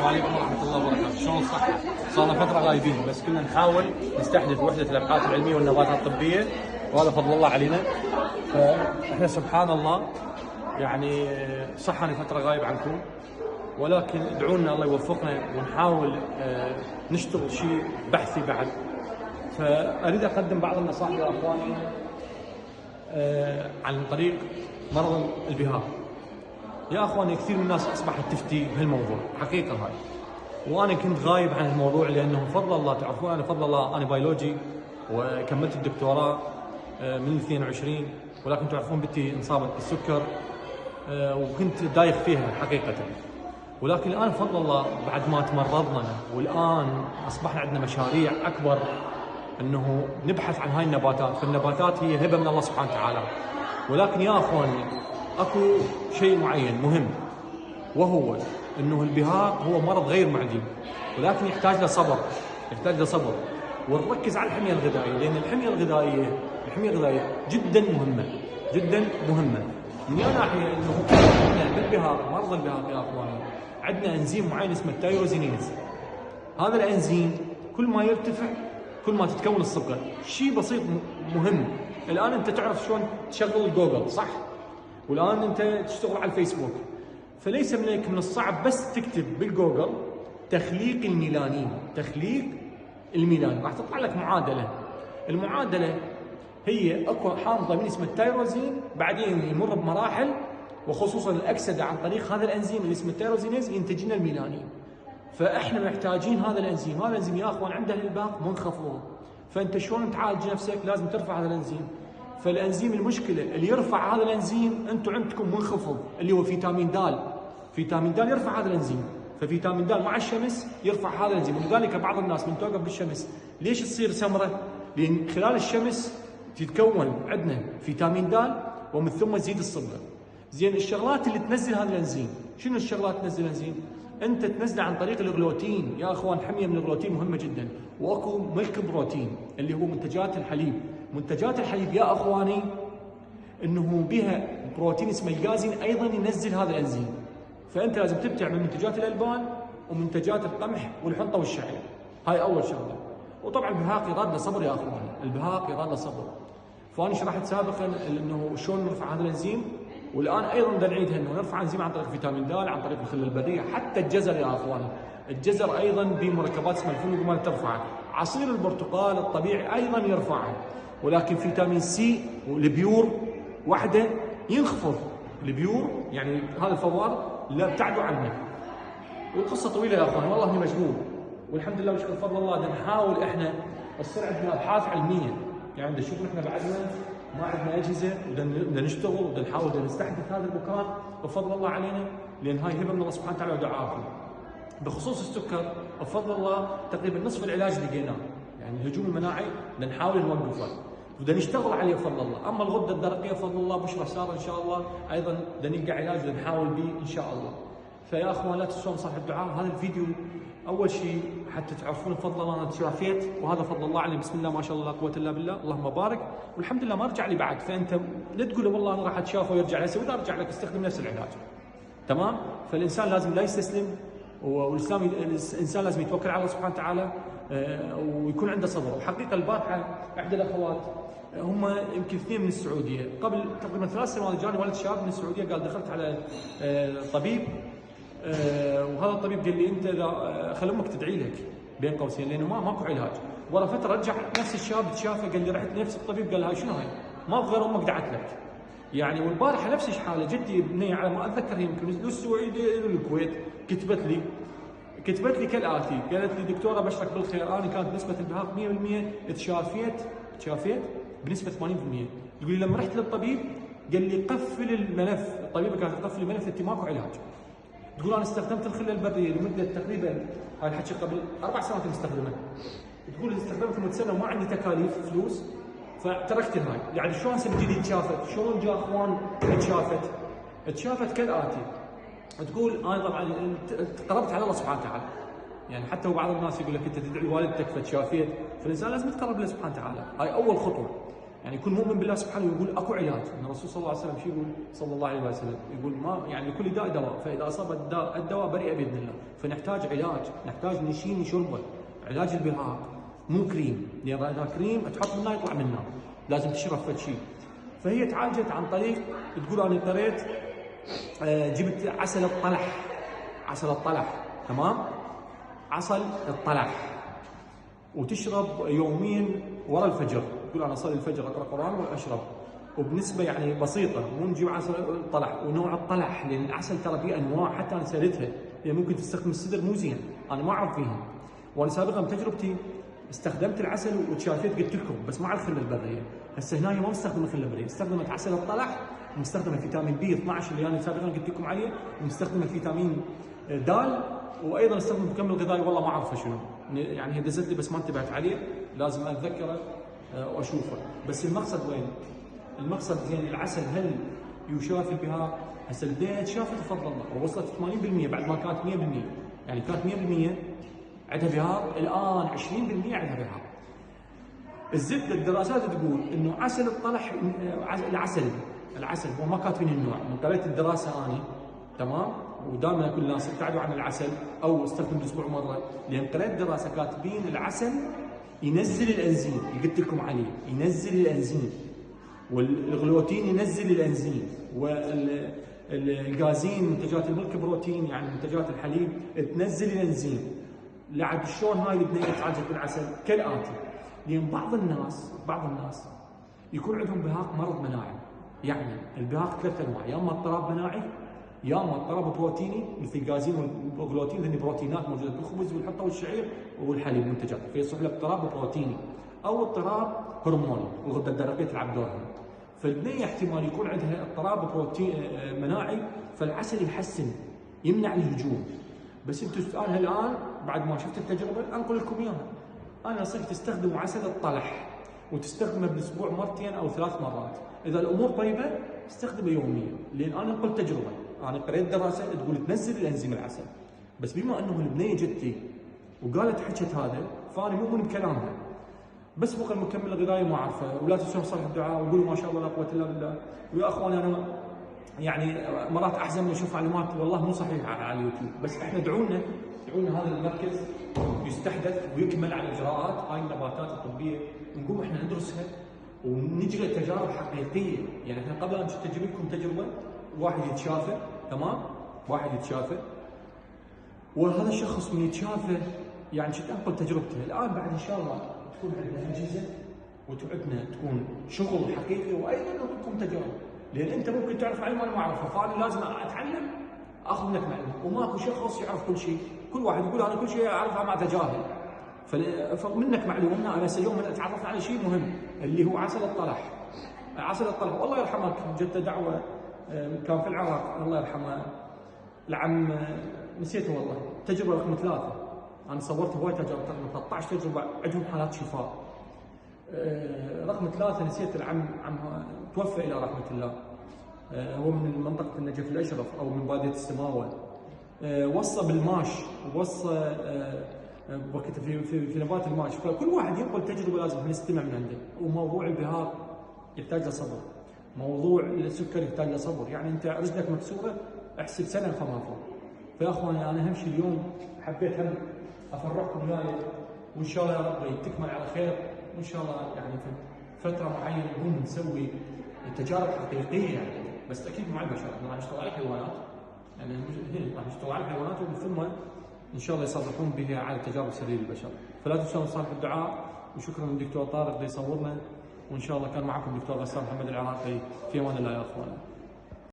عليكم ورحمة الله وبركاته، شلون الصحة؟ صار لنا فترة غايبين بس كنا نحاول نستحدث وحدة الأبحاث العلمية والنباتات الطبية وهذا فضل الله علينا. فاحنا سبحان الله يعني صح اني فترة غايب عنكم، ولكن ادعوا لنا الله يوفقنا ونحاول نشتغل شيء بحثي بعد. فأريد أقدم بعض النصائح يا أخواني عن طريق مرض البهاء. يا اخواني كثير من الناس اصبحت تفتي بهالموضوع، حقيقه هاي، وانا كنت غايب عن الموضوع لانه بفضل الله تعرفون انا بفضل الله انا بيولوجي وكملت الدكتوراه من 22، ولكن تعرفون بنتي انصابت بالسكر وكنت دايخ فيها حقيقه. ولكن الان بفضل الله بعد ما تمرضنا والان اصبحنا عندنا مشاريع اكبر انه نبحث عن هاي النباتات، فالنباتات هي هبه من الله سبحانه وتعالى. ولكن يا اخواني اكو شيء معين مهم، وهو انه البهاء هو مرض غير معدي، ولكن يحتاج له صبر، ونركز على الحميه الغذائيه، لان الحميه الغذائيه جدا مهمه. من ناحيه انه احنا بالبهاء مرض البهاء يا اخواني عندنا انزيم معين اسمه التايروزينيز. هذا الانزيم كل ما يرتفع كل ما تتكون السكر. شيء بسيط مهم، الان انت تعرف شلون تشغل الجوجل صح؟ والان انت تشتغل على الفيسبوك، فليس من الصعب بس تكتب بالجوجل تخليق الميلانين، راح تطلع لك معادله. المعادله هي اكو حامضه من اسمه التايروزين، بعدين يمر بمراحل وخصوصا الاكسده عن طريق هذا الانزيم اللي اسمه التايروزينيز ينتج لنا الميلانين. فاحنا محتاجين هذا الانزيم يا اخوان عنده الالباق منخفض. فانت شلون تعالج نفسك؟ لازم ترفع هذا الانزيم. فالانزيم المشكله اللي يرفع هذا الانزيم انتم عندكم منخفض اللي هو فيتامين د. فيتامين د يرفع هذا الانزيم، ففيتامين د مع الشمس يرفع هذا الانزيم. ولذلك بعض الناس من توقف بالشمس ليش تصير سمره؟ لان خلال الشمس تتكون عندنا فيتامين د ومن ثم تزيد الصبغه. زين الشغلات اللي تنزل هذا الانزيم، شنو الشغلات تنزل الانزيم؟ انت تنزله عن طريق الجلوتين يا اخوان. حميه من الجلوتين مهمه جدا، واكو ملك بروتين اللي هو منتجات الحليب. منتجات الحليب يا اخواني انه بها بروتين اسمه الجازين ايضا ينزل هذا الانزيم. فانت لازم تبتعد من منتجات الالبان ومنتجات القمح والحنطه والشعير. هاي اول شغله. وطبعا البهاق يراد له صبر يا اخواني، البهاق يراد له صبر. فانا شرحت سابقا انه شلون نرفع هذا الانزيم، والان ايضا بدنا نعيدها انه نرفع انزيم عن طريق فيتامين د، عن طريق الخله البريه، حتى الجزر يا اخواني. الجزر ايضا بمركبات اسمها الفوليك ترفعه، عصير البرتقال الطبيعي ايضا يرفعه، ولكن فيتامين سي والبيور وحده ينخفض. البيور يعني هذا الفوار لا ابتعدوا عنه. والقصه طويله يا اخواني، والله اني مشغول، والحمد لله بشكر فضل الله بدنا نحاول احنا تصير عندنا ابحاث علميه. يعني بدنا نشوف احنا بعدنا ما عندنا اجهزه وبدنا نشتغل وبدنا نحاول نستحدث هذا المكان بفضل الله علينا، لان هاي هبه من الله سبحانه وتعالى ودعاءكم. بخصوص السكر بفضل الله تقريبا نصف العلاج لقيناه، يعني الهجوم المناعي بدنا نحاول نوقفه وبدنا نشتغل عليه بفضل الله. اما الغده الدرقيه بفضل الله بشرى ساره ان شاء الله ايضا بدنا نلقى علاج بدنا نحاول به ان شاء الله. فيا اخوان لا تنسون صاحب الدعاء. هذا الفيديو اول شيء حتى تعرفون بفضل الله انا تشافيت، وهذا فضل الله علي، بسم الله ما شاء الله لا قوه الا بالله، اللهم بارك، والحمد لله ما رجع لي بعد. فانت لا تقول والله انا راح اتشافى ويرجع لي، واذا رجع لك استخدم نفس العلاج. تمام؟ فالانسان لازم لا يستسلم، والانسان لازم يتوكل على الله سبحانه وتعالى ويكون عنده صبر. وحقيقه البارحه احدى الاخوات هم يمكن اثنين من السعوديه، قبل تقريبا 3 سنوات جاني ولد شاب من السعوديه قال دخلت على طبيب، وهذا الطبيب قال لي انت اذا خل امك تدعي لك بين قوسين لانه ماكو علاج. ورا فتره رجع نفس الشاب تشافى قال لي رحت نفس الطبيب قال هاي شنو هاي؟ ما غير امك دعت لك. يعني والبارحه نفس الحاله جدي بنيه على ما اتذكر هي يمكن السعوديه الكويت كتبت لي كالاتي، قالت لي دكتوره بشرك بالخير، انا كانت نسبه البهاق 100%، تشافيت بنسبه 80%. تقول لي لما رحت للطبيب قال لي قفل الملف، الطبيبه كانت تقفل الملف انت ماكو علاج. تقول انا استخدمت الخله البريه لمده تقريبا هاي الحكي قبل 4 سنوات مستخدمه. تقول استخدمت لمده سنه وما عندي تكاليف فلوس فتركت هاي. يعني شلون سنه جديد تشافت؟ شلون جاء اخوان تشافت كالاتي. تقول انا طبعا تقربت على الله سبحانه وتعالى. يعني حتى بعض الناس يقول لك انت تدعي والدتك فتشافيت، فالانسان لازم يتقرب له سبحانه وتعالى، هاي اول خطوه. يعني يكون مؤمن بالله سبحانه ويقول اكو علاج، ان الرسول صلى الله عليه وسلم شو يقول؟ صلى الله عليه وسلم يقول ما يعني لكل داء دواء، فاذا اصاب الدواء برئ باذن الله، فنحتاج علاج، نحتاج نشيل نشربه، علاج البهاق مو كريم، لان اذا كريم تحط منه يطلع منه، لازم تشرب فد شيء. فهي تعالجت عن طريق تقول انا اضطريت جبت عسل الطلح، عسل الطلح تمام؟ عسل الطلح وتشرب يوميا ورا الفجر، تقول انا اصلي الفجر اقرا قران واشرب وبنسبه يعني بسيطه، مو نجيب عسل الطلح ونوع الطلح، لان العسل ترى فيه انواع حتى انا سالتها، هي ممكن تستخدم السدر مو زين، انا ما اعرف فيها، وانا سابقا بتجربتي استخدمت العسل وتشافيت قلت لكم بس مع الخله البريه، هسه هنا ما مستخدمه خله بريه، استخدمت عسل الطلح ومستخدمه فيتامين بي 12 اللي انا سابقا قلت لكم عليه، ومستخدمه فيتامين د، وايضا استخدم مكمل غذائي والله ما اعرفه شنو، يعني هي دزت لي بس ما انتبهت عليه، لازم اتذكره واشوفه، بس المقصد وين؟ المقصد زين العسل هل يشافي البهاق؟ هسه البدايه شافت بفضل الله ووصلت 80% بعد ما كانت 100%، يعني كانت 100% عندها بهاق، الان 20% عندها بهاق. الزبده الدراسات تقول انه عسل الطلح، العسل هو ما كاتبين النوع، من قريت الدراسه اني تمام، ودائما اقول للناس ابتعدوا عن العسل او استخدموا الاسبوع مره، لان قريت دراسه كاتبين العسل ينزل الانزيم اللي قلت لكم عليه، ينزل الانزيم، والغلوتين ينزل الانزيم، والغازين منتجات الملك بروتين يعني منتجات الحليب تنزل الانزيم. لعد شلون هاي البنيه تعالجت بالعسل؟ كالاتي، لان بعض الناس يكون عندهم بهاق مرض مناعي، يعني البهاق ثلاث انواع، يا اما اضطراب مناعي، يا اما اضطراب بروتيني مثل الغازين والجلوتين، لان بروتينات موجوده بالخبز والحنطه والشعير والحليب منتجات، فيصير له اضطراب بروتيني، او اضطراب هرموني والغده الدرقيه تلعب دورها. فالبنيه احتمال يكون عندها اضطراب بروتين مناعي، فالعسل يحسن يمنع الهجوم. بس انتم السؤال الان بعد ما شفت التجربه انقل لكم اياها، انا انصحك تستخدموا عسل الطلح وتستخدمه بالاسبوع مرتين او 3 مرات، اذا الامور طيبه استخدمه يوميا، لان انا قلت تجربه، انا قريت دراسه تقول تنزل الانزيم العسل، بس بما انه البنيه جتي وقالت حكت هذا فانا مؤمن بكلامها، بس بقى المكمل الغذائي ما اعرفه، ولا تنسون صالح الدعاء وقولوا ما شاء الله لا قوه الا بالله. ويا اخواني انا يعني مرات احزن من اشوف معلومات والله مو صحيحه على اليوتيوب، بس احنا دعونا هذا المركز يستحدث ويكمل على اجراءات هاي النباتات الطبيه، ونقوم احنا ندرسها ونجري تجارب حقيقيه، يعني احنا قبل ان نجيب لكم تجربه واحد يتشافى تمام، واحد يتشافى، وهذا الشخص من يتشافى يعني شفت انقل تجربته، الان بعد ان شاء الله تكون عندنا اجهزه وتعدنا تكون شغل حقيقي، وايضا نعطيكم تجارب، لان انت ممكن تعرف علم انا ما اعرفه، فانا لازم اتعلم اخذ منك معلومه، وماكو شخص يعرف كل شيء، كل واحد يقول انا كل شيء اعرفه ما اتجاهل، فمنك معلومه. انا اليوم اتعرفنا على شيء مهم اللي هو عسل الطلح. عسل الطلح والله يرحمه جت دعوه كان في العراق الله يرحمه العم نسيته والله، تجربه رقم 3، انا صورت هواي تجارب رقم 13 تجربه عندهم حالات شفاء. رقم 3 نسيت العم توفى الى رحمه الله، هو من منطقه النجف الاشرف او من باديه السماوه، وصى بالماش ووصى وقت في نبات الماش، فكل واحد ينقل تجربه لازم نستمع من عنده. وموضوع البهاق يحتاج له صبر، موضوع السكر يحتاج له صبر، يعني انت رجلك مكسوره احسب سنه فما فوق. فيا اخواني انا اهم شيء اليوم حبيت هم افرحكم وياي، وان شاء الله يا رب تكمل على خير، وان شاء الله يعني في فتره معينه نقوم نسوي تجارب حقيقيه يعني، بس اكيد مع البشر، راح نشتغل على الحيوانات، يعني راح نشتغل على الحيوانات ثم ان شاء الله يصرحون بها على تجارب سريه للبشر. فلا تنسون صالح الدعاء، وشكرا للدكتور طارق اللي يصورنا، وان شاء الله كان معكم الدكتور غسان محمد العراقي، في امان الله يا اخواني.